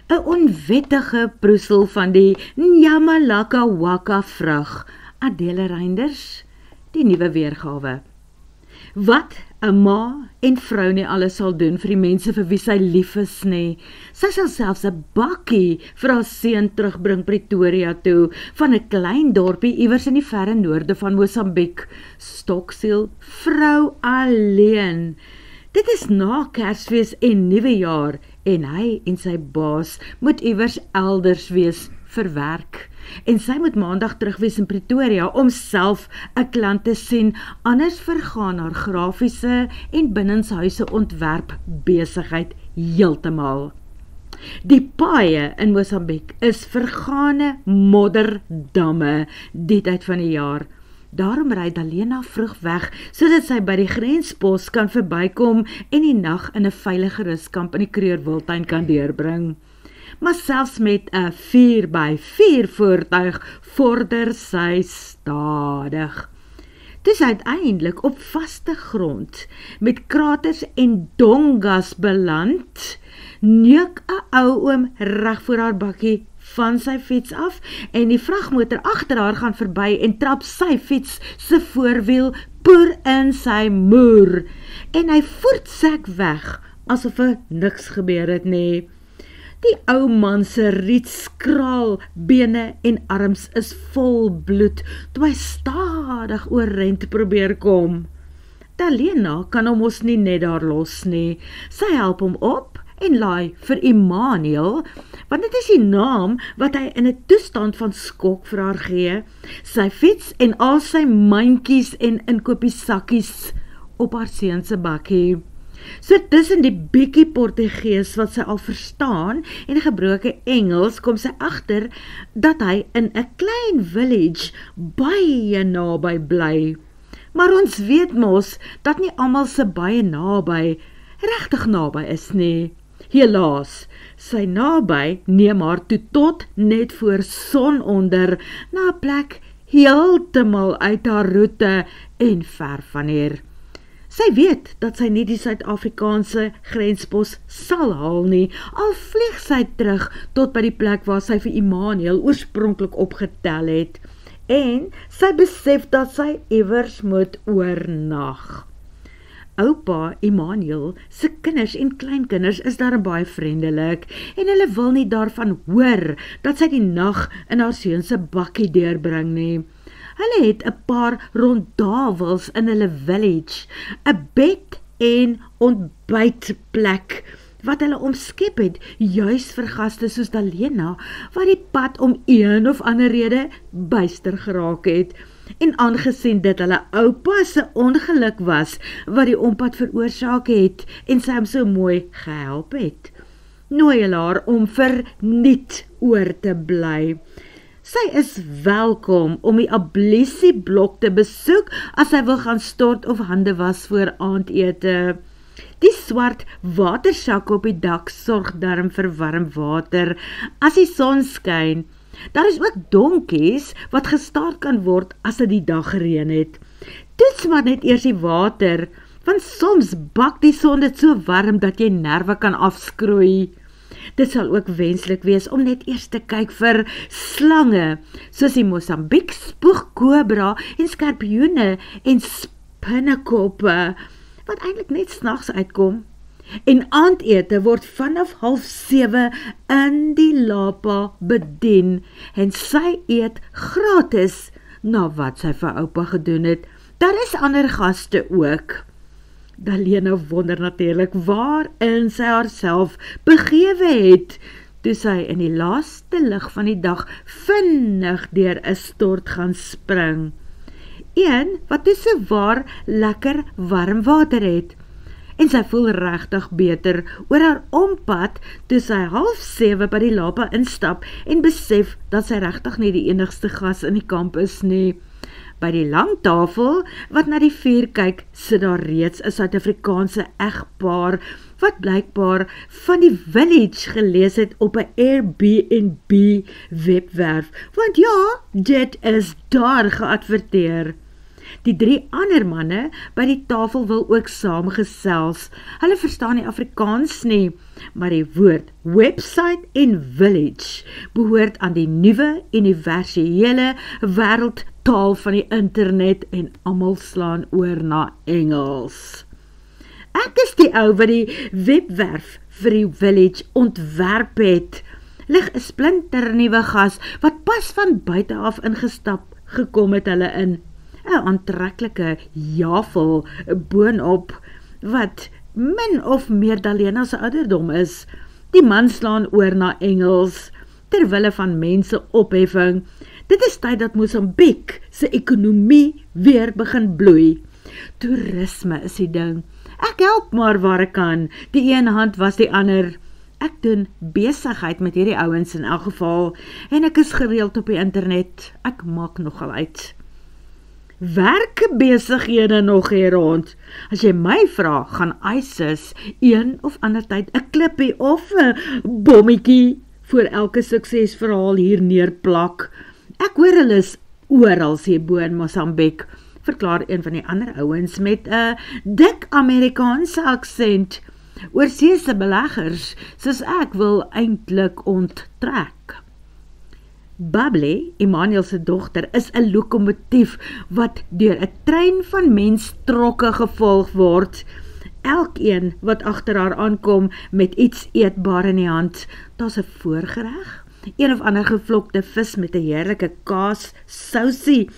'n onwettige broesel van die Nyamalaka Waka vrug. Adele Reinders, die nuwe weergawe. Wat 'n ma en vrou nie alles sal doen vir die mense vir wie sy lief is nie. Sy sal selfs 'n bakkie vir haar seun terugbring Pretoria toe, van 'n klein dorpie iewers in die verre noorde van Mosambiek. Stoksiel, vrou alleen. Dit is na Kersfees en Nuwejaar en hy en sy baas moet iewers elders wees vir werk. En sy moet maandag terug wees in Pretoria om self 'n klant te sien, anders vergaan haar grafiese en binnenshuise ontwerp besigheid heeltemal. Die paaie in Mosambiek is vergane modderdamme die tyd van die jaar. Daarom ry Dalena vroeg weg, sodat sy by die grenspos kan verbykom en die nag in 'n veilige ruskamp in die Krugerwildtuin kan deurbring. Maar selfs met 'n 4x4 voertuig vorder sy stadig. Dis uiteindelik op vaste grond, met kraters en dongas beland, neuk 'n ou oom reg voor haar bakkie van sy fiets af en die vragmotor agter haar gaan verby en trap sy fiets se voorwiel poer in sy moer en hy voortsek weg asof niks gebeur het nie. Die ou man se rietskraal bene en arms is vol bloed toe hy stadig oorent probeer kom. Dalena kan hom mos nie net daar los nie. Sy help hom op en laai vir Immanuel, want dit is die naam wat hy in 'n toestand van skok vir haar gee, sy fiets en al sy mandjies en inkopiesakkies op haar seun se bakkie. So tussen die bietjie Portugees wat sy al verstaan en gebroke Engels kom sy agter dat hy in 'n klein village baie naby bly. Maar ons weet mos dat nie almal se baie naby regtig naby is nie. Helaas, sy naby neem haar toe tot net voor sononder na 'n plek heeltemal uit haar roete en ver van hier. Sy weet dat sy nie die Suid-Afrikaanse grenspos sal haal nie, al vlieg sy terug tot by die plek waar sy vir Immanuel oorspronklik opgetel het. En sy besef dat sy iewers moet oornag. Oupa Immanuel se kinders en kleinkinders is daar baie vriendelik en hulle wil nie daarvan hoor dat sy die nag in haar seun se bakkie deurbring nie. Hulle het 'n paar rondawels in hulle village, 'n bed en ontbytplek wat hulle omskep het, juis vir gaste soos Dalena, wat die pad om een of ander rede byster geraak het. En aangesien dit hulle oupa se ongeluk was, wat die onpad veroorsaak het, en sy hom so mooi gehelp het, nooi hulle haar om verniet oor te bly. Sy is welkom om die ablisieblok te besoek as sy wil gaan stort of hande was voor aandete. Die swart watersak op die dak sorg darm vir warm water as die son skyn. Daar is ook donkies wat gestaar kan word as dit die dag gereën het. Toets maar net eers die water, want soms bak die son dit so warm dat jy nerve kan afskroei. Dit sal ook wenslik wees om net eers te kyk vir slange, soos die Mosambiek spoegkobra en skorpioene en spinnekoppe, wat eintlik net snags uitkom. En aandete word vanaf 6:30 in die Lapa bedien en sy eet gratis na wat sy vir oupa gedoen het. Daar is ander gaste ook. Dalena wonder natuurlik waarin sy haarself begewe het, toe sy in die laaste lig van die dag vinnig deur 'n stort gaan spring. Een wat toe so waar lekker warm water het. En sy voel regtig beter oor haar ompad toe sy 6:30 by die Lapa instap en besef dat sy regtig nie die enigste gas in die kamp is nie. By die lang tafel wat na die vuur kyk, sit daar reeds 'n Suid-Afrikaanse egpaar wat blykbaar van die village gelees het op 'n Airbnb webwerf, want ja, dit is daar geadverteer. Die 3 ander manne by die tafel wil ook saamgesels. Hulle verstaan nie Afrikaans nie, maar die woord website en village behoort aan die nuwe universele wêreldtaal van die internet en almal slaan oor na Engels. Ek is die ou wat die webwerf vir die village ontwerp het. Lig 'n splinternuwe gas wat pas van buite af ingestap gekom het hulle in. 'n Aantreklike jafel boonop wat min of meer Dalena se ouderdom is. Die man slaan oor na Engels terwille van mense opheffing. Dit is tyd dat Mosambiek se ekonomie weer begin bloei. Toerisme is die ding. Ek help maar waar ek kan. Die een hand was die ander. Ek doen besigheid met hierdie ouens in elk geval en ek is gereeld op die internet. Ek maak nogal uit. Werkbesighede nog hier rond. As jy my vra, gaan ISIS een of ander tyd 'n klippie of 'n bommetjie vir elke suksesverhaal hier neerplak. Ek hoor hulle is oral hierbo in Mosambiek, verklaar een van die ander ouens met 'n dik Amerikaanse aksent. Oorseese beleggers soos ek wil eintlik onttrek. Bubbly, Emmanuel se dogter, is 'n lokomotief wat deur 'n trein van menstrokke gevolg word. Elkeen wat agter haar aankom met iets eetbaar in die hand, daar's 'n voorgereg, een of ander gevlokte vis met 'n heerlike kaas sousie,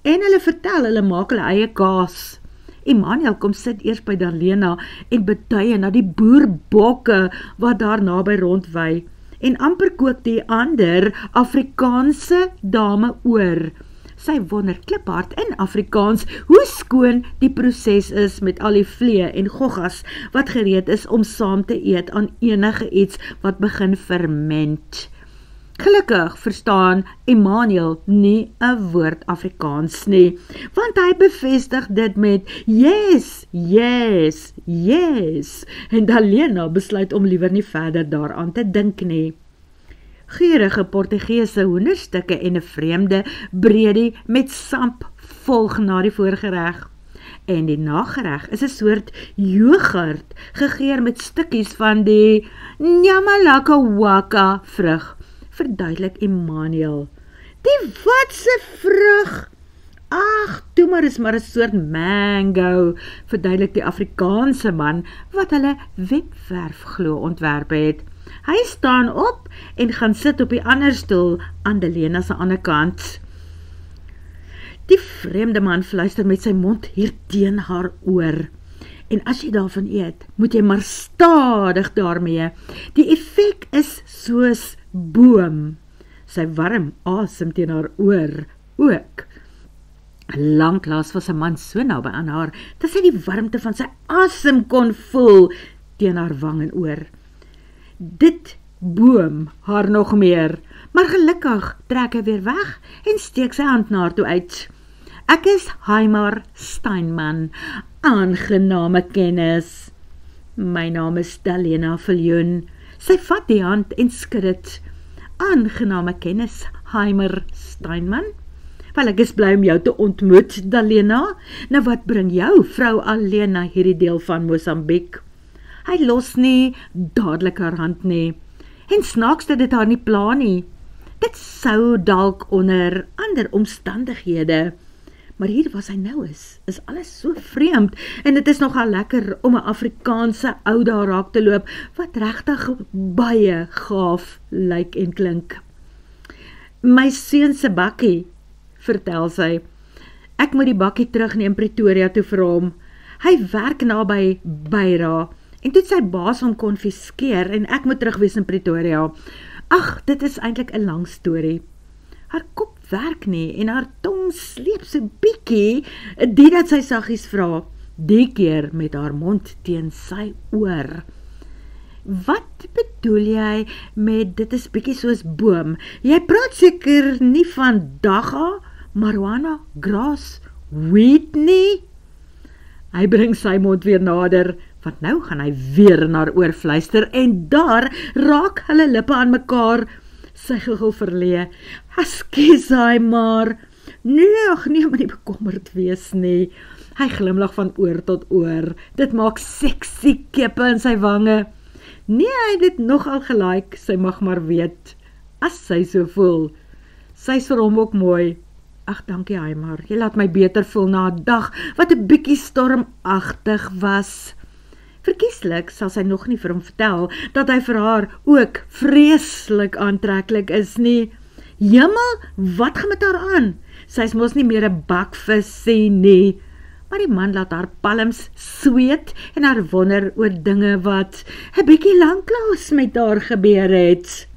en hulle vertel hulle maak hulle eie kaas. Emmanuel kom sit eers by Dalena en betuie na die boerbokke wat daar naby rondwy. En amper kook die ander Afrikaanse dame oor. Sy wonder kliphard in Afrikaans hoe skoon die proses is met al die vlee en goggas wat gereed is om saam te eet aan enige iets wat begin ferment. Gelukkig verstaan Emmanuel nie 'n woord Afrikaans nie, want hy bevestig dit met yes, yes, yes, en Dalena besluit om liewer nie verder daaraan te dink nie. Geurige Portugese hoenderstukke en 'n vreemde breedie met samp volg na die voorgereg. En die nagereg is 'n soort yoghurt gegeur met stukkies van die Nyamalaka vrug, verduidelik Emmanuel. Die watse vrug? Ag, toe maar is maar 'n soort mango, verduidelik die Afrikaanse man wat hulle webwerf glo ontwerp het. Hy staan op en gaan sit op die ander stoel aan Dalena se ander kant. Die vreemde man fluister met sy mond hier teen haar oor. En as jy daarvan eet, moet jy maar stadig daarmee. Die effek is soos boom. Sy warm asem teen haar oor ook. Lanklaas was 'n man so naby aan haar, dat sy die warmte van sy asem kon voel teen haar wang en oor. Dit boom haar nog meer, maar gelukkig trek hy weer weg en steek sy hand na haar toe uit. Ek is Heimar Steinman, aangename kennis. My naam is Dalena Viljoen. Sy vat die hand en skud dit. Aangename kennis, Heimar Steinman. Wel, ek is bly om jou te ontmoet, Dalena. Nou wat bring jou vrou alleen na hierdie deel van Mosambiek? Hy los nie dadelik haar hand nie. En snaaks dat dit haar nie pla nie. Dit sou dalk onder ander omstandighede. Maar hier waar sy nou is alles so vreemd, en dit is nogal lekker om 'n Afrikaanse ou daar raak te loop, wat regtig baie gaaf lyk en klink. My seun se bakkie, vertel sy. Ek moet die bakkie terugneem Pretoria toe vir hom. Hy werk naby Beira, en toe sy baas hom konfiskeer, en ek moet terug wees in Pretoria. Ag, dit is eintlik 'n lang storie. Haar kop werk nie, en haar tong sleep so bietjie, die dat sy saggies vra, die keer met haar mond teen sy oor. Wat bedoel jy met dit is bietjie soos boom? Jy praat seker nie van dagga, marijuana, gras, weed nie? Hy bring sy mond weer nader, want nou gaan hy weer na haar oor fluister, en daar raak hulle lippe aan mekaar. Sy giggel verlee. Ekskuus hy maar. Nee, ag nee, maar nie bekommerd wees nie. Hy glimlag van oor tot oor. Dit maak sexy keppe in sy wange. Nee, hy het dit nogal gelike, sy mag maar weet. As sy so voel. Sy is vir hom ook mooi. Ag, dankie Haimar, jy laat my beter voel na 'n dag wat 'n bietjie stormagtig was. Verkieslik sal sy nog nie vir hom vertel dat hy vir haar ook vreeslik aantreklik is nie. Jemmel, wat gaan met haar aan? Sy is mos nie meer 'n bakvis nie. Maar die man laat haar palms sweet en haar wonder oor dinge wat 'n bietjie lanklaas met haar gebeur het.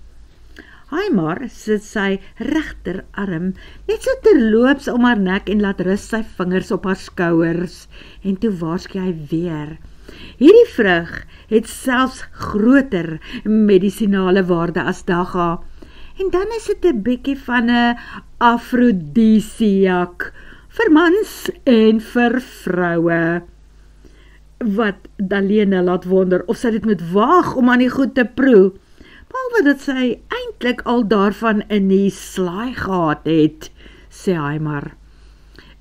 Haimar sit sy regterarm net so terloops om haar nek en laat rus sy vingers op haar skouers. En toe waarsku hy weer. Hierdie vrug het selfs groter medisinale waarde as dagga. En dan is dit 'n bietjie van 'n afrodisiak vir mans en vir vroue. Wat Dalena laat wonder of sy dit moet waag om aan die goed te proe, behalwe dat sy eintlik al daarvan in die slaai gehad het, sê Haimar.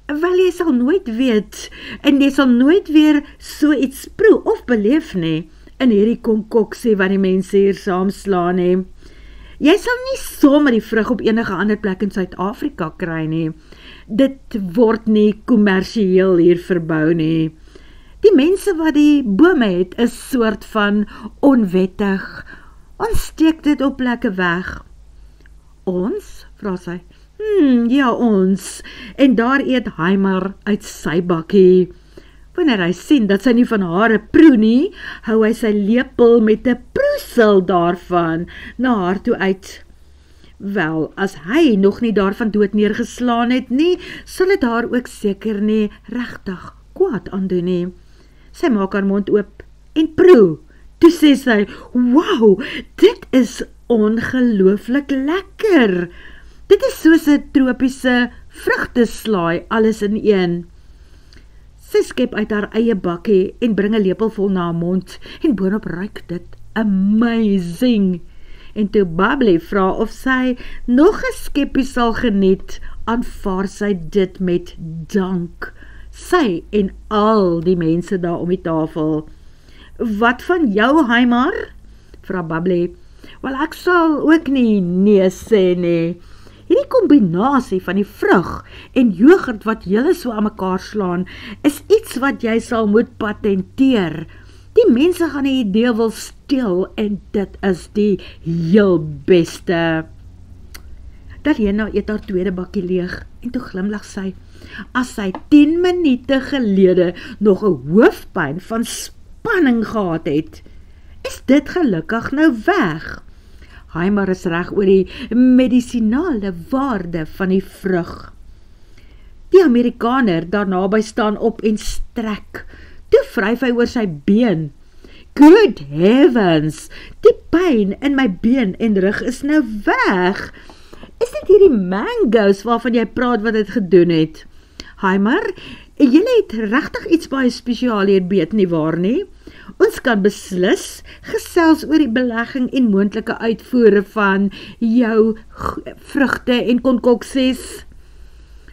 Wel, jy sal nooit weet, en jy sal nooit weer so iets proe of beleef nie, in hierdie konkoksie wat die mense hier saamslaan nie. Jy sal nie sommer die vrug op enige ander plek in Suid-Afrika kry nie. Dit word nie kommersieel hier verbou nie. Die mense wat die bome het, is soort van onwettig. Ons steek dit op plekke weg. Ons? Vra sy. Ja, ons. En daar eet Haimar uit sy bakkie. Wanneer hy sien dat sy nie van haar proe nie, hou hy sy lepel met 'n proesel daarvan na haar toe uit. Wel, as hy nog nie daarvan dood neergeslaan het nie, sal dit haar ook seker nie regtig kwaad aandoen nie. Sy maak haar mond oop en proe. Toe sê sy, "Wow, dit is ongelooflik lekker. Dit is soos 'n tropiese vrugteslaai, alles in een." Sy skep uit haar eie bakkie en bring 'n lepel vol na haar mond en boonop ruik dit amazing. En toe Bubbly vra of sy nog 'n skeppie sal geniet, aanvaar sy dit met dank. Sy en al die mense daar om die tafel. "Wat van jou, Haimar?" vra Bubbly. "Wel, ek sal ook nie nee sê nie. Hierdie kombinasie van die vrug en yoghurt wat julle so aan mekaar slaan, is iets wat jy sal moet patenteer. Die mense gaan die idee wil steel en dit is die heel beste." Dalena eet haar tweede bakkie leeg en toe glimlag sy. As sy 10 minute gelede nog 'n hoofpyn van spanning gehad het, is dit gelukkig nou weg. Haimar is reg oor die medisinale waarde van die vrug. Die Amerikaner daar naby staan op en strek. Toe vryf hy oor sy been. "Good heavens, die pyn in my been en rug is nou weg. Is dit hierdie mangoes waarvan jy praat wat dit gedoen het? Haimar, julle het regtig iets baie spesiaal hier beet nie waar nie? Ons kan beslis gesels oor die belegging en moontlike uitvoere van jou vrugte en konkoksies."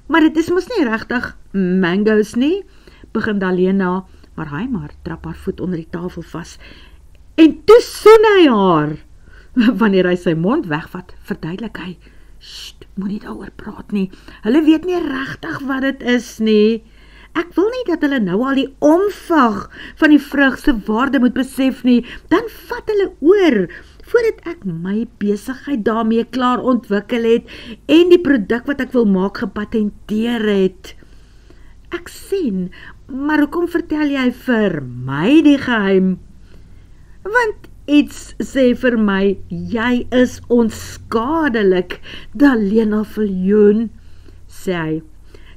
"Maar dit is mos nie regtig mangoes nie," begin Dalena, maar Haimar trap haar voet onder die tafel vas. En toe soen hy haar. Wanneer hy sy mond wegvat, verduidelik hy, "Sst, moenie daaroor praat nie. Hulle weet nie regtig wat dit is nie. Ek wil nie dat hulle nou al die omvang van die vrug se waarde moet besef nie, dan vat hulle oor, voordat ek my besigheid daarmee klaar ontwikkel het en die produk wat ek wil maak gepatenteer het." "Ek sien, maar hoekom vertel jy vir my die geheim?" "Want iets sê vir my, jy is onskadelik, Dalena Viljoen," sê hy.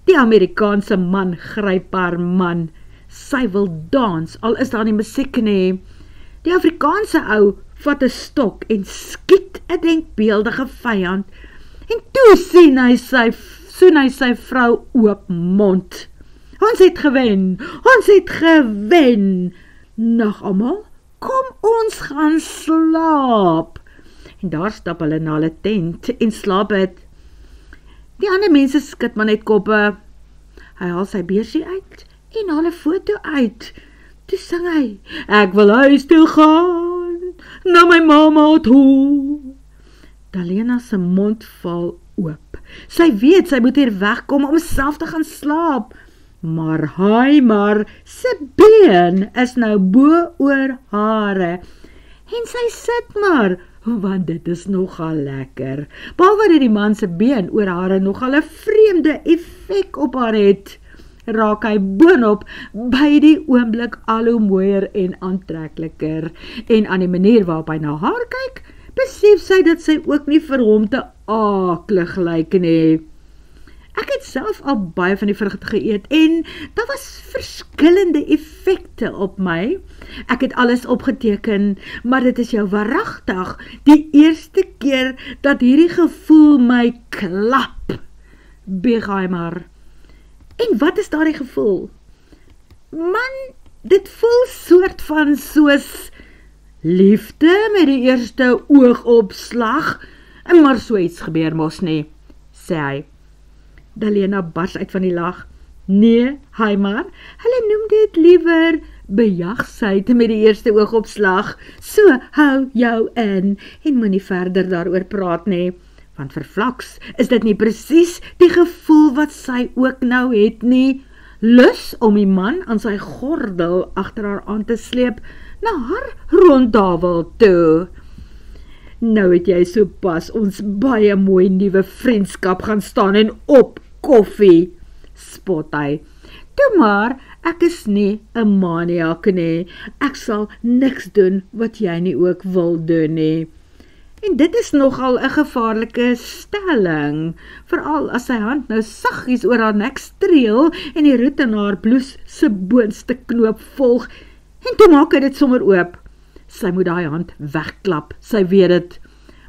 Die Amerikaanse man gryp haar man. Sy wil dans, al is daar nie musiek nie. Die Afrikaanse ou vat 'n stok en skiet 'n denkbeeldige vyand. En toe soen hy sy vrou oop mond. "Ons het gewen, ons het gewen. Nag almal, kom ons gaan slaap." En daar stap hulle na hulle tent en slaap het. Die ander mense skud maar net koppe. Hy haal sy beursie uit en haal 'n foto uit. Toe sing hy, ek wil huis toe gaan, na my mamma toe. Dalena se mond val oop. Sy weet sy moet hier wegkom om self te gaan slaap. Maar Haimar se been is nou bo oor hare. En sy sit maar, want dit is nogal lekker. Behalwe dat die man se been oor hare nogal 'n vreemde effek op haar het, raak hy boonop by die oomblik al hoe mooier en aantrekliker. En aan die manier waarop hy na haar kyk, besef sy dat sy ook nie vir hom te aaklig lyk nie. Ek het self al baie van die vrugte geëet en daar was verskillende effekte op my. Ek het alles opgeteken, maar dit is jou waaragtig die eerste keer dat hierdie gevoel my klap. Haimar. En wat is daardie gevoel? Man, dit voel soort van soos liefde met die eerste oogopslag, maar so iets gebeur mos nie, sê hy. Dalena bars uit van die lag. Nee, Haimar, hulle noem dit liewer bejagsheid met die eerste oogopslag. So, hou jou in en moenie verder daaroor praat nie, want vervlaks is dit nie presies die gevoel wat sy ook nou het nie. Lus om die man aan sy gordel agter haar aan te sleep na haar rondtafel toe. Nou het jy so pas ons baie mooi nuwe vriendskap gaan staan en op koffie, spot hy. Toe maar, ek is nie 'n maniak nie. Ek sal niks doen wat jy nie ook wil doen nie. En dit is nogal 'n gevaarlike stelling, veral as sy hand nou saggies oor haar nek streel en die roet in haar blouse se boonste knoop volg. En toe maak hy dit sommer oop. Sy moet daai hand wegklap, sy weet dit.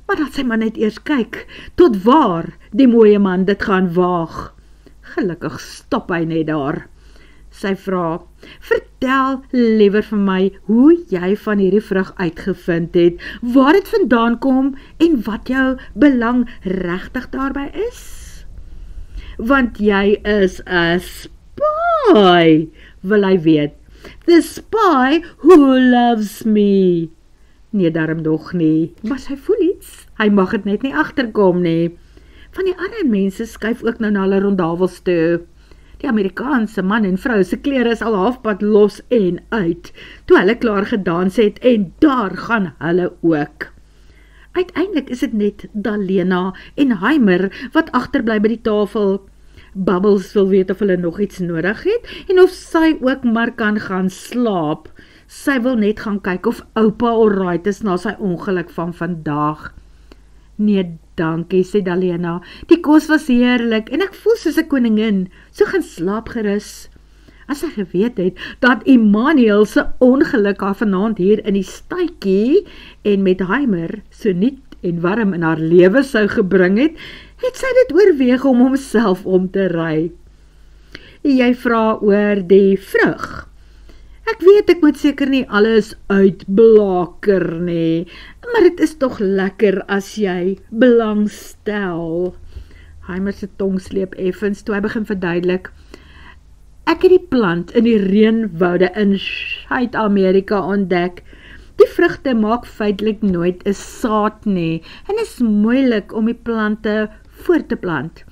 Maar dat sy maar net eers kyk, tot waar die mooie man dit gaan waag. Gelukkig stop hy net daar. Sy vra, vertel liewer vir my hoe jy van hierdie vrug uitgevind het, waar dit vandaan kom en wat jou belang regtig daarby is. Want jy is 'n spy, wil hy weet. The spy who loves me. Nee, daarom nog nie, maar sy voel iets. Hy mag het net nie agterkom nie. Van die ander mense skuif ook nou na hulle rondavels toe. Die Amerikaanse man en vrou se klere is al halfpad los en uit, toe hulle klaar gedans het en daar gaan hulle ook. Uiteindelik is dit net Dalena en Haimar wat agterbly by die tafel. Bubbles wil weet of hulle nog iets nodig het en of sy ook maar kan gaan slaap. Sy wil net gaan kyk of oupa alright is na sy ongeluk van vandag. Nee, dankie, sê Dalena. Die kos was heerlik en ek voel soos 'n koningin. So gaan slaap gerus. As sy geweet het dat Immanuel se ongeluk haar vanaand hier in die stuitjie en met Haimar so nuut en warm in haar lewe sou gebring het, het sy dit oorweeg om homself om te ry. Jy vra oor die vrug. Ek weet ek moet seker nie alles uitblaker nie, maar dit is tog lekker as jy belangstel. Haimar se tong sleep effens toe hy begin verduidelik. Ek het die plant in die reënwoude in Suid-Amerika ontdek. Die vrugte maak feitelik nooit 'n saad nie en is moeilik om die plante voort te plant.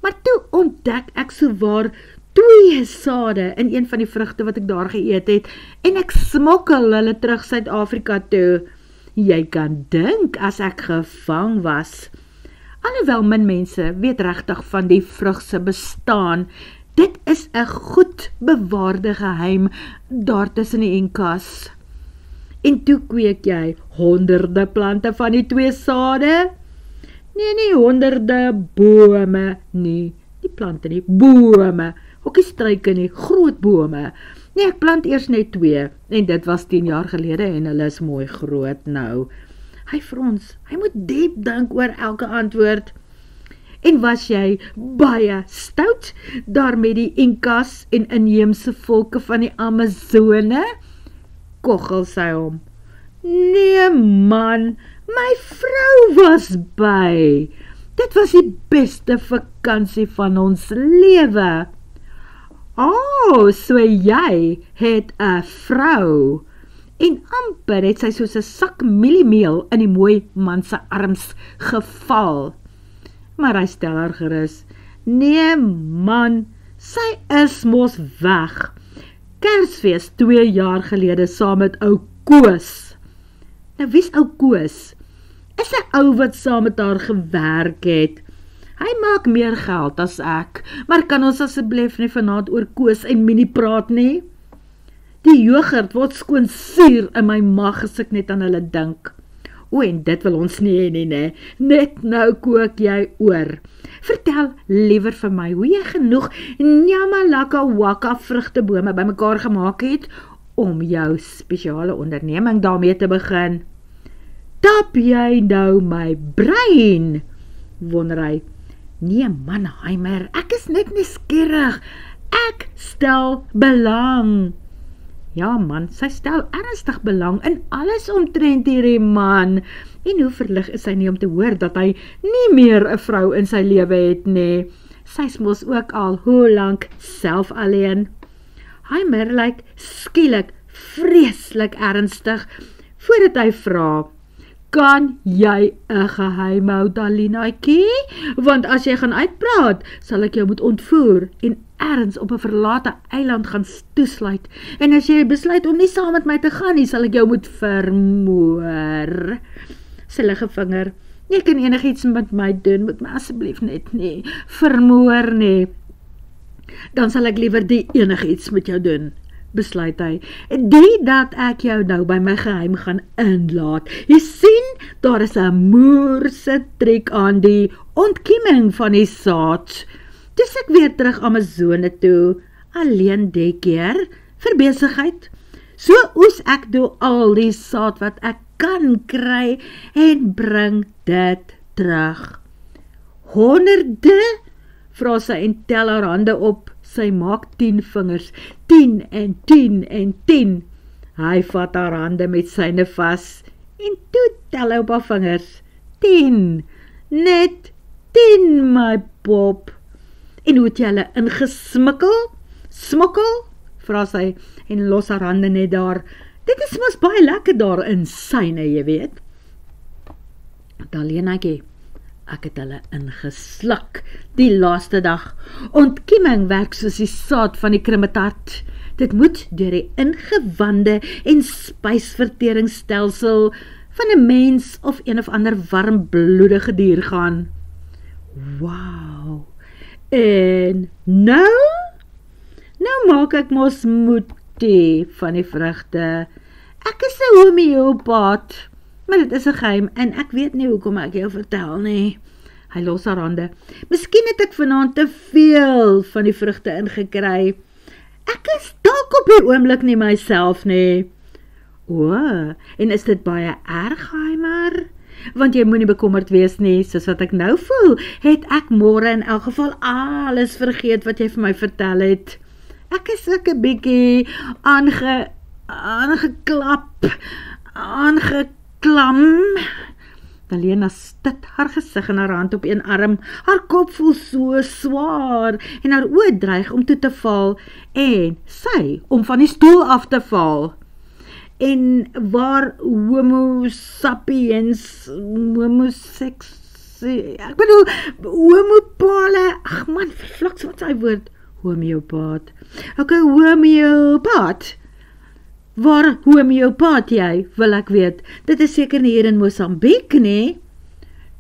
Maar toe ontdek ek sowaar 2 sade in een van die vrugte wat ek daar geëet het en ek smokkel hulle terug Suid-Afrika toe. Jy kan dink as ek gevang was. Alhoewel min mense weet regtig van die vrug se bestaan, dit is 'n goed bewaarde geheim daar tussen die Inkas. En toe kweek jy honderde plante van die 2 sade? Nee, nie honderde bome nie. Die plante nie, bome. Ook die struike nie, groot bome. Nee, ek plant eers net 2 en dit was 10 jaar gelede en hulle is mooi groot nou. Hy frons, hy moet diep dink oor elke antwoord. En was jy baie stout daar met die Inkas en inheemse volke van die Amazone? Koggel sy hom. Nee man, my vrou was by. Dit was die beste vakansie vakansie van ons lewe. So jy het 'n vrou. En amper het sy soos 'n sak mieliemeel in die mooi man se arms geval. Maar hy stel haar gerus, nee man, sy is mos weg. Kersfees 2 jaar gelede saam met ou Koos. Nou wie's ou Koos? Is 'n ou wat saam met haar gewerk het. Hy maak meer geld as ek, maar kan ons asseblief nie vanaand oor Koos en Minnie praat nie? Die yoghurt word skoon suur in my maag as ek net aan hulle dink. En dit wil ons nie hê nie. Net nou kook jy oor. Vertel liewer vir my hoe jy genoeg Nyamalaka Waka vrugtebome bymekaar gemaak het om jou spesiale onderneming daarmee te begin. Tap jy nou my brein? Wonder hy. Nee Mannheimer, ek is net nuuskierig. Ek stel belang. Ja man, sy stel ernstig belang in alles omtrent hierdie man. En hoe verlig is sy nie om te hoor dat hy nie meer 'n vrou in sy lewe het nie. Sy's mos ook al hoe lank self alleen. Heimer lyk skielik vreeslik ernstig voordat hy vra, kan jy 'n geheim hou, Dalinaatjie? Want as jy gaan uitpraat, sal ek jou moet ontvoer en ergens op 'n verlate eiland gaan toesluit. En as jy besluit om nie saam met my te gaan nie, sal ek jou moet vermoor. Sy lig 'n vinger. Jy kan enigiets met my doen, moet my asseblief net nie vermoor nie. Dan sal ek liewer die enigiets met jou doen, besluit hy. Die dat ek jou nou by my geheim gaan inlaat. Jy sien, daar is 'n moerse triek aan die ontkieming van die saad. Dis ek weer terug Amazone toe, alleen die keer, vir besigheid. So oes ek toe al die saad wat ek kan kry en bring dit terug. Honderde? Vra sy en tel haar hande op. Sy maak 10 vingers, 10 en 10 en 10. Hy vat haar hande met syne vas en toe tel hy op haar vingers. 10, net 10 my pop. En hoe het jy hulle ingesmikkel? Smokkel? Vra sy en los haar hande net daar. Dit is mos baie lekker daar in syne, jy weet. Dalienaatjie, ek het hulle ingesluk die laaste dag. Ontkieming werk soos die saad van die krimmetart. Dit moet deur die ingewande en spysverteringsstelsel van 'n mens of een of ander warmbloedige dier gaan. Wow! En nou? Nou maak ek mos moetie van die vrugte. Ek is 'n homeopaat, maar dit is 'n geheim en ek weet nie hoekom ek jou vertel nie. Hy los haar hande. Miskien het ek vanaand te veel van die vrugte ingekry. Ek is dalk op die oomblik nie myself nie. En is dit baie erg, Heimer? Want jy moenie bekommerd wees nie, soos wat ek nou voel, het ek môre in elk geval alles vergeet wat jy vir my vertel het. Ek is ook 'n bietjie aangeklam. Dalena stit haar gesig en haar hand op een arm. Haar kop voel so swaar en haar oë dreig om toe te val en sy om van die stoel af te val. En waar homopale, ag man, vlaks wat sy woord, homeopaat. Okay, homeopaat. Waar homeopaat jy, wil ek weet. Dit is seker nie hier in Mosambiek nie.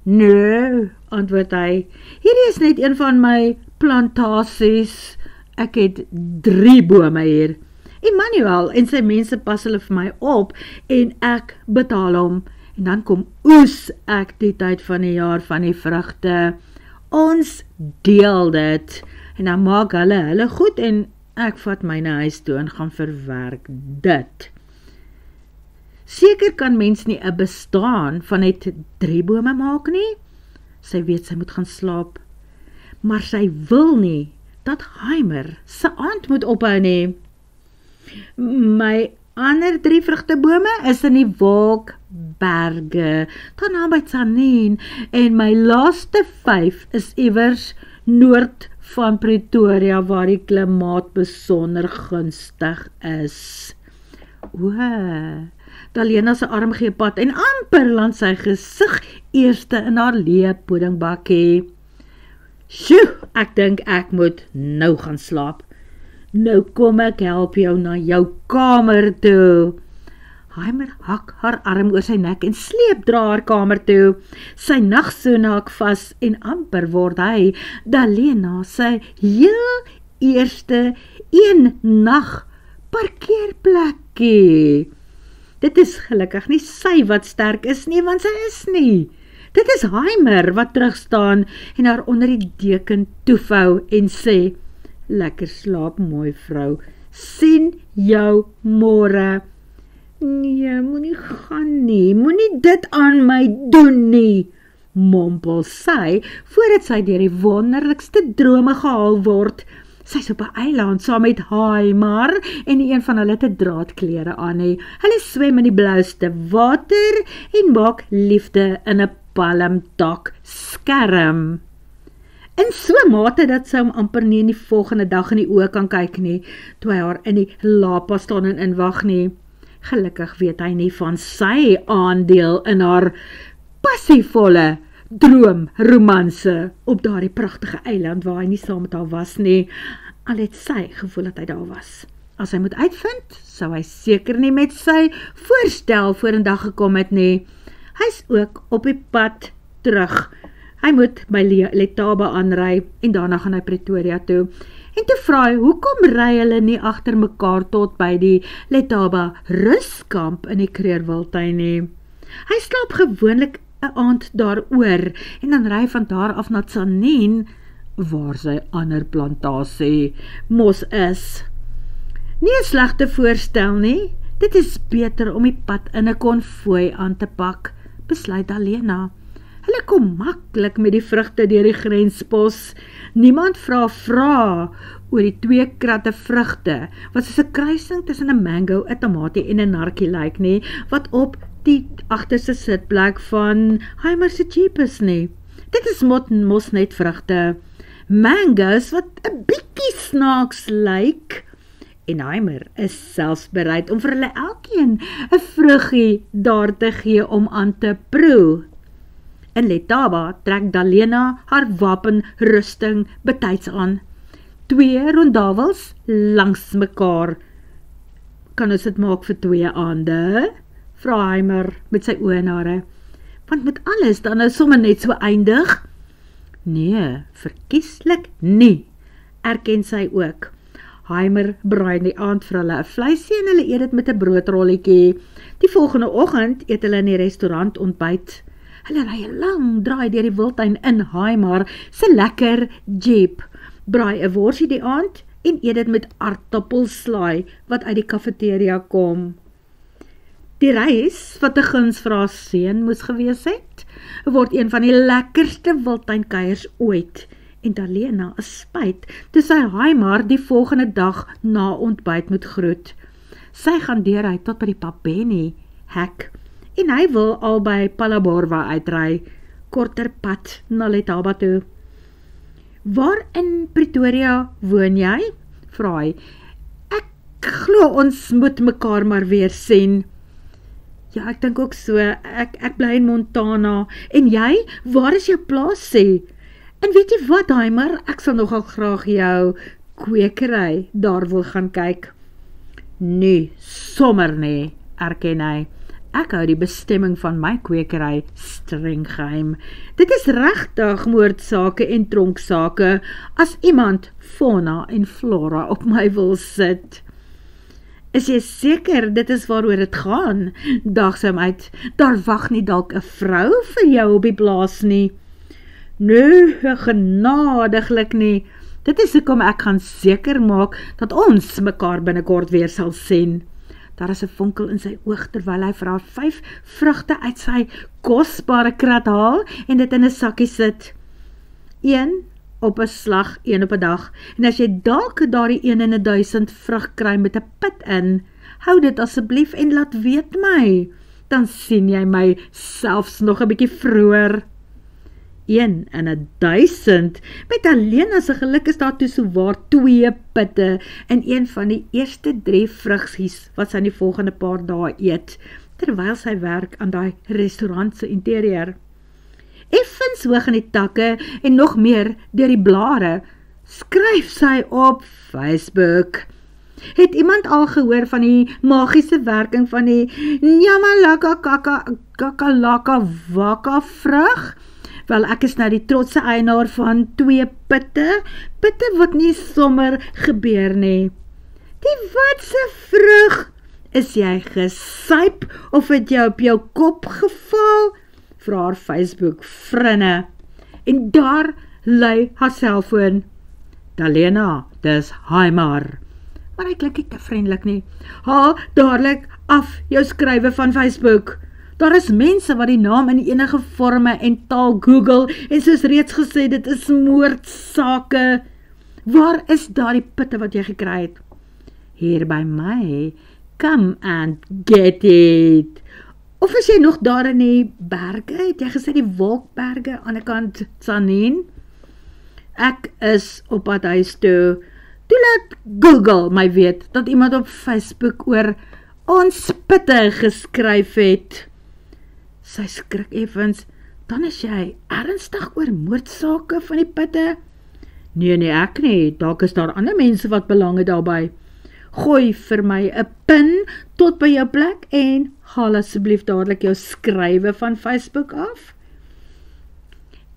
Nee, antwoord hy. Hierdie is net een van my plantasies. Ek het 3 bome hier. Emmanuel en sy mense pas hulle vir my op en ek betaal hom. En dan kom oes ek die tyd van die jaar van die vrugte. Ons deel dit. En dan maak hulle goed en ek vat my na huis toe en gaan verwerk dit. Seker kan mens nie 'n bestaan van net 3 bome maak nie. Sy weet sy moet gaan slaap. Maar sy wil nie dat Heimer se aand moet ophou nie. My ander 3 vrugtebome is in die Wolkberge, daar naby Tzaneen, en my laaste 5 is iewers noord van Pretoria, waar die klimaat besonder gunstig is. Dalena se arm gee pad en amper land sy gesig eerste in haar leë puddingbakkie. Sjoe, ek dink ek moet nou gaan slaap. Nou kom ek help jou na jou kamer toe. Heimer hak haar arm oor sy nek en sleep dra haar kamer toe. Sy nagsoen hak vas en amper word hy Dalena sy heel eerste een nag parkeerplekkie. Dit is gelukkig nie sy wat sterk is nie, want sy is nie. Dit is Heimer wat terugstaan en haar onder die deken toevou en sê, lekker slaap mooi vrou, sien jou môre. Nee, moenie gaan nie, moenie dit aan my doen nie, mompel sy, voordat sy deur die wonderlikste drome gehaal word. Sy is op 'n eiland saam met Heimer en een van hulle te draadklere aan hê. Hulle swem in die blouste water en maak liefde in 'n palmtak skerm. In so mate dat sy hom amper nie in die volgende dag in die oë kan kyk nie, toe hy haar in die lapa staan en inwag nie. Gelukkig weet hy nie van sy aandeel in haar passievolle droomromanse op daardie pragtige eiland waar hy nie saam met haar was nie, al het sy gevoel dat hy daar was. As hy moet uitvind, sou hy seker nie met sy voorstel vorendag gekom het nie. Hy is ook op die pad terug. Hy moet by Letaba aanry en daarna gaan hy Pretoria toe. En toe vra hy, hoekom ry hulle nie agter mekaar tot by die Letaba ruskamp in die Kreerwiltuin nie? Hy slaap gewoonlik 'n aand daaroor en dan ry van daar af na Tzaneen, waar sy ander plantasie mos is. Nie 'n slegte voorstel nie, dit is beter om die pad in 'n konvooi aan te pak, besluit Dalena. Hulle kom maklik met die vrugte deur die grenspos. Niemand vra oor die 2 kratte vrugte, wat soos 'n kruising tussen 'n mango, 'n tamatie en 'n narkie lyk nie, wat op die agterste sitplek van Heimer se jeep is nie. Dit is mos net vrugte. Mangoes wat 'n bietjie snaaks lyk. En Heimer is selfs bereid om vir hulle elkeen 'n vruggie daar te gee om aan te proe. In Letaba trek Dalena haar wapenrusting betyds aan. 2 rondawels langs mekaar. Kan ons dit maak vir 2 aande? Vra Heimer met sy oë en hare. Want moet alles dan nou sommer net so eindig? Nee, verkieslik nie, erken sy ook. Heimer braai in die aand vir hulle 'n vleisie en hulle eet dit met 'n broodrolletjie. Die volgende oggend eet hulle in die restaurant ontbyt. Hulle ry 'n lang draai deur die wildtuin in Heimer se lekker jeep. Braai 'n worsie die aand en eet dit met aardappelslaai wat uit die kafeteria kom. Die reis wat 'n guns vir haar seun moes gewees het, word een van die lekkerste wildtuinkuiers ooit. En Dalena is spyt, toe sy Heimer die volgende dag na ontbyt moet groet. Sy gaan deuruit tot by die Papeni hek, en hy wil al by Palaborwa uitry, korter pad na Letaba toe. Waar in Pretoria woon jy? Vra hy. Ek glo ons moet mekaar maar weer sien. Ja, ek dink ook so, ek bly in Montana, en jy, waar is jou plaas sê? En weet jy wat, Heimer, ek sal nogal graag jou kwekery daar wil gaan kyk. Nee, sommer nie, erken hy. Ek hou die bestemming van my kwekery streng geheim. Dit is regtig moordsake en tronksake as iemand fauna en flora op my wil sit. Is jy seker dit is waaroor dit gaan? Daag sy hom uit, daar wag nie dalk 'n vrou vir jou op die plaas nie. Nee, genadiglik nie. Dit is hoekom ek gaan seker maak dat ons mekaar binnekort weer sal sien. Daar is 'n vonkel in sy oog terwyl hy vir haar 5 vrugte uit sy kosbare krat haal en dit in 'n sakkie sit. 1 op 'n slag, 1 op 'n dag. En as jy dalk daardie 1 in 1000 vrug kry met 'n pit in, hou dit asseblief en laat weet my. Dan sien jy my selfs nog 'n bietjie vroeër. 1 in 1000, met Alena se geluk is daar toe sowaar 2 pitte en een van die eerste 3 vrugsies wat sy in die volgende paar dae eet, terwyl sy werk aan daai restaurant se interieur. Effens hoog in die takke en nog meer deur die blare, skryf sy op Facebook. Het iemand al gehoor van die magiese werking van die Nyamalaka kakalaka waka vrug? Wel, ek is nou die trotse eienaar van 2 pitte wat nie sommer gebeur nie. Die watse vrug? Is jy gesyp of het jy op jou kop geval? Vra haar Facebook vrinne. En daar lui haar selfoon. Dalena, dis Haimar. Maar hy klink nie te vriendelik nie. Haal dadelik af jou skrywe van Facebook. Daar is mense wat die naam in enige vorme en taal Google en soos reeds gesê, dit is moordsake. Waar is daardie pitte wat jy gekry het? Hier by my. Come and get it. Of is jy nog daar in die berge? Het jy gesê die wolkberge aan die kant Tsanin? Ek is op pad huis toe. Toe laat Google my weet dat iemand op Facebook oor ons pitte geskryf het. Sy skrik effens, dan is jy ernstig oor moordsake van die pitte? Nee, ek nie, dalk is daar ander mense wat belang het daarby. Gooi vir my 'n pin tot by jou plek en haal asseblief dadelik jou skrywe van Facebook af.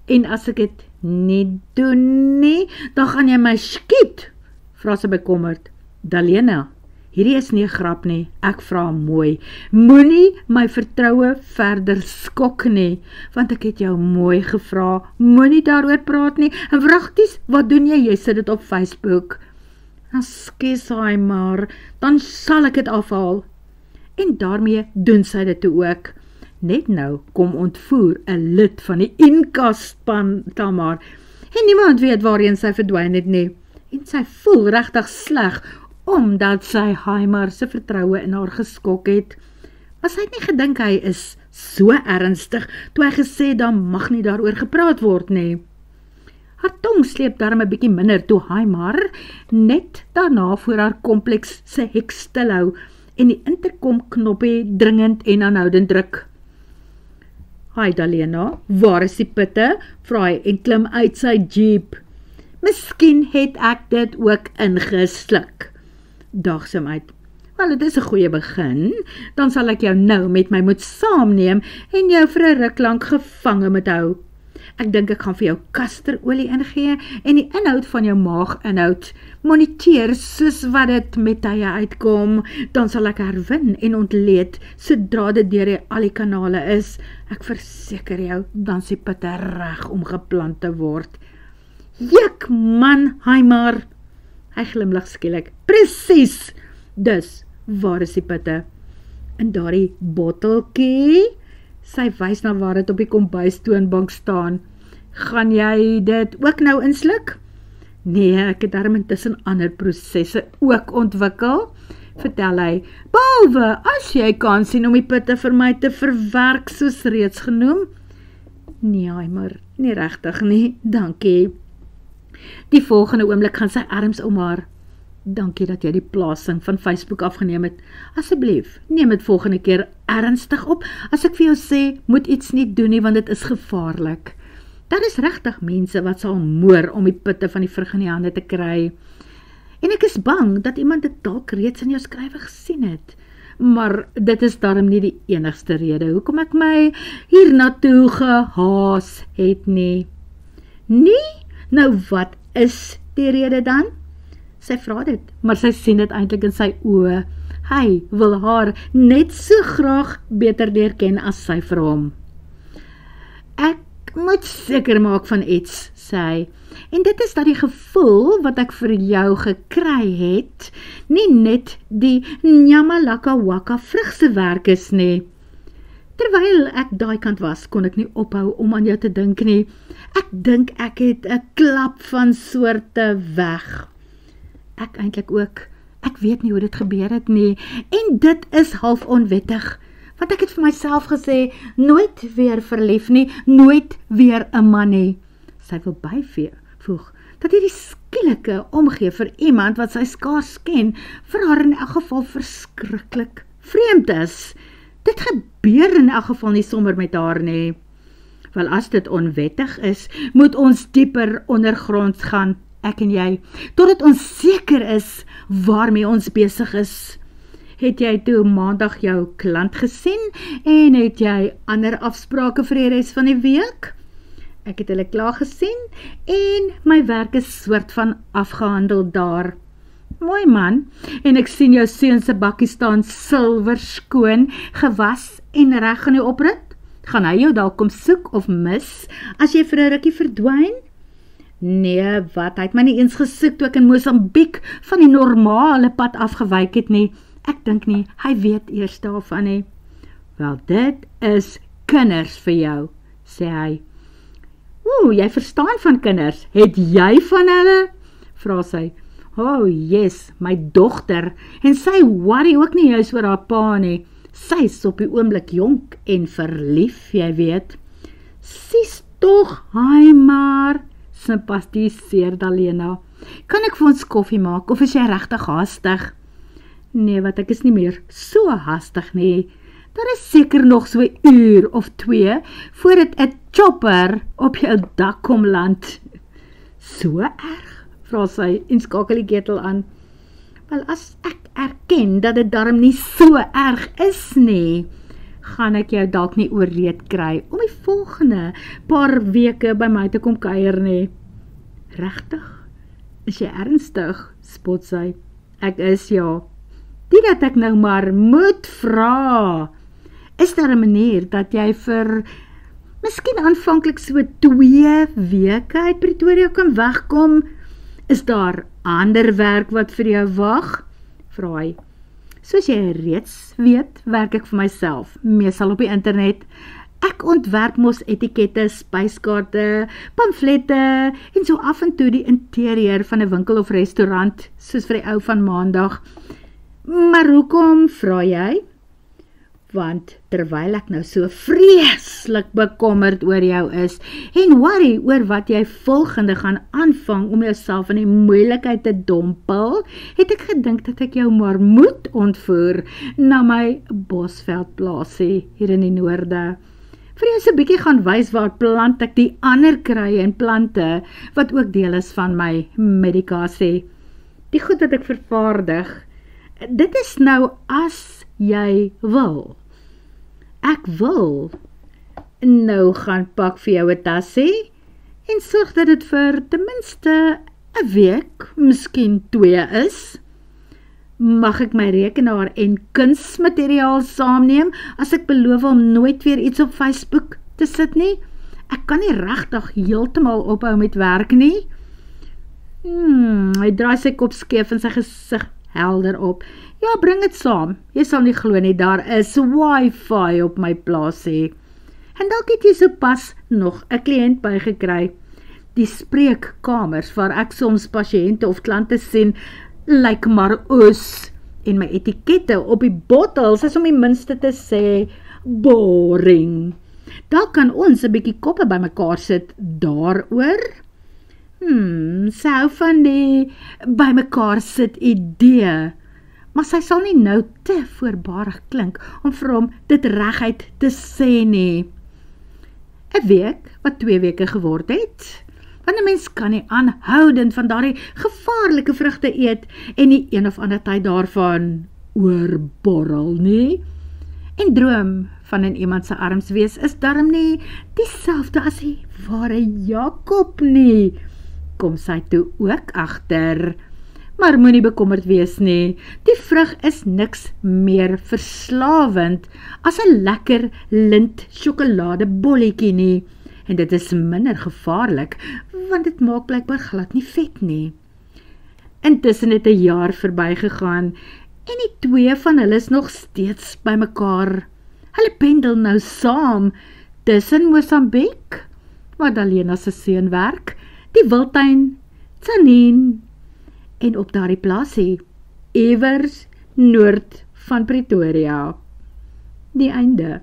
En as ek dit nie doen nie, dan gaan jy my skiet, vra sy bekommerd. Dalena, hierdie is nie 'n grap nie, ek vra mooi. Moenie my vertroue verder skok nie, want ek het jou mooi gevra, moenie daaroor praat nie, en vragties, wat doen jy? Jy sit dit op Facebook. Skus hy maar, dan sal ek dit afhaal. En daarmee doen sy dit toe ook. Net nou kom ontvoer 'n lid van die Inka-span Tamar, en niemand weet waarheen sy verdwyn het nie. En sy voel regtig sleg, omdat sy Haimar se vertroue in haar geskok het. Maar sy het nie gedink hy is so ernstig, toe hy gesê dan mag nie daaroor gepraat word nie. Haar tong sleep daarom 'n bietjie minder toe Haimar net daarna voor haar kompleks se hek stilhou en die interkom knoppie dringend en aanhoudend druk. Hi Dalena, waar is die pitte? Vra hy en klim uit sy jeep. Miskien het ek dit ook ingesluk. Daag sy uit. Wel, dit is 'n goeie begin, dan sal ek jou nou met my moet saamneem en jou vir 'n ruk lank gevange moet hou. Ek dink ek gaan vir jou kasterolie ingee en die inhoud van jou maaginhoud moniteer soos wat dit met tye uitkom, dan sal ek herwin en ontleed sodra dit deur al die kanale is. Ek verseker jou, dan is die pitte reg om geplant te word. Juk man, Haimar. Hy glimlag skielik. Presies. Dus, waar is die pitte? In daardie botteltjie? Sy wys na waar dit op die kombuistoonbank staan. Gaan jy dit ook nou insluk? Nee, ek het daarom intussen ander prosesse ook ontwikkel, vertel hy. Behalwe, as jy kan sien om die pitte vir my te verwerk, soos reeds genoem. Nee, maar nie regtig nie, dankie. Die volgende oomblik gaan sy arms om haar. Dankie dat jy die plasing van Facebook afgeneem het. Asseblief, neem dit volgende keer ernstig op. As ek vir jou sê, moet iets nie doen nie, want dit is gevaarlik. Daar is regtig mense wat sal moor om die pitte van die vrug in die hande te kry. En ek is bang dat iemand dit dalk reeds in jou skrywe gesien het. Maar dit is daarom nie die enigste rede hoekom ek my hiernatoe gehaas het nie. Nee? Nou wat is die rede dan? Sy vra dit, maar sy sien dit eintlik in sy oë. Hy wil haar net so graag beter leer ken as sy vir hom. Ek moet seker maak van iets, sê hy. En dit is dat die gevoel wat ek vir jou gekry het, nie net die Nyamalaka waka vrugse werk is nie. Terwyl ek daai kant was, kon ek nie ophou om aan jou te dink nie. Ek dink ek het 'n klap van soorte weg. Ek eintlik ook. Ek weet nie hoe dit gebeur het nie, en dit is half onwettig, want ek het vir myself gesê, nooit weer verlief nie, nooit weer 'n man nie. Sy wil byvoeg, dat hierdie skielike omgee vir iemand wat sy skaars ken, vir haar in elk geval verskriklik vreemd is. Dit gebeur in elk geval nie sommer met haar nie. Wel, as dit onwettig is, moet ons dieper ondergronds gaan, ek en jy, totdat ons seker is waarmee ons besig is. Het jy toe maandag jou klant gesien en het jy ander afsprake vir die res van die week? Ek het hulle klaar gesien en my werk is soort van afgehandel daar. Mooi man, en ek sien jou seun se bakkie staan silwer skoon, gewas en reg in die oprit. Gaan hy jou dalk kom soek of mis, as jy vir 'n rukkie verdwyn? Nee, wat, hy het my nie eens gesoek toe ek in Mosambiek van die normale pad afgewyk het nie. Ek dink nie, hy weet eers daarvan nie. Wel, dit is kinders vir jou, sê hy. Jy verstaan van kinders, het jy van hulle? Vra sy. Yes, my dogter, en sy worry ook nie juist oor haar pa nie. Sy is op die oomblik jonk en verlief, jy weet. Sies toch, hy maar, sympathiseer Dalena. Kan ek vir ons koffie maak, of is jy regtig haastig? Nee, wat, ek is nie meer so haastig nie. Daar is seker nog so 'n uur of 2, voordat 'n chopper op jou dak kom land. So erg, vra sy en skakel die ketel aan. Wel, as ek erken dat dit darm nie so erg is nie, gaan ek jou dalk nie ooreed kry om die volgende paar weke by my te kom kuier nie. Regtig? Is jy ernstig? Spot sy. Ek is, ja. Die dat ek nou maar moet vra. Is daar 'n manier dat jy vir miskien aanvanklik so 2 weke uit Pretoria kan wegkom? Is daar ander werk wat vir jou wag? Vra hy. Soos jy reeds weet, werk ek vir myself, meestal op die internet. Ek ontwerp mos etikette, spyskaarte, pamflette en so af en toe die interieur van 'n winkel of restaurant, soos vir die ou van maandag. Maar hoekom, vra jy? Want terwyl ek nou so vreeslik bekommerd oor jou is en worry oor wat jy volgende gaan aanvang om jouself in die moeilikheid te dompel, het ek gedink dat ek jou maar moet ontvoer na my Bosveldplaasie hier in die noorde. Vir jou so 'n bietjie gaan wys waar plant ek die ander krye en plante wat ook deel is van my medikasie. Die goed wat ek vervaardig, dit is nou as jy wil. Ek wil nou gaan pak vir jou 'n tassie en sorg dat dit vir ten minste 'n week, miskien 2 is. Mag ek my rekenaar en kunsmateriaal saamneem as ek beloof om nooit weer iets op Facebook te sit nie? Ek kan nie regtig heeltemal ophou met werk nie. Hy draai sy kop skeef en sy gesig helder op. Ja, bring dit saam. Jy sal nie glo nie, daar is wifi op my plaasie. En dalk het jy sopas nog 'n kliënt bygekry. Die spreekkamers waar ek soms pasiënte of klante sien, lyk maar oos. En my etikette op die bottels is om die minste te sê boring. Dalk kan ons 'n bietjie koppe bymekaar sit daaroor. Sy hou van die bymekaar sit idee. Maar sy sal nie nou te voorbarig klink om vir hom dit reguit te sê nie. 'n week wat 2 weke geword het, want 'n mens kan nie aanhoudend van daardie gevaarlike vrugte eet en nie een of ander tyd daarvan oorborrel nie. En droom van in iemand se arms wees is darm nie dieselfde as die ware Jakob nie, kom sy toe ook agter. Maar moenie bekommerd wees nie, die vrug is niks meer verslawend as 'n lekker lint sjokoladebolletjie nie, en dit is minder gevaarlik, want dit maak blykbaar glad nie vet nie. Intussen het 'n jaar verbygegaan, en die 2 van hulle is nog steeds by mekaar. Hulle pendel nou saam tussen Mosambiek, waar Dalena se seun werk, die Wildtuin, Tsanin, en op daardie plaasie iewers noord van Pretoria. Die einde.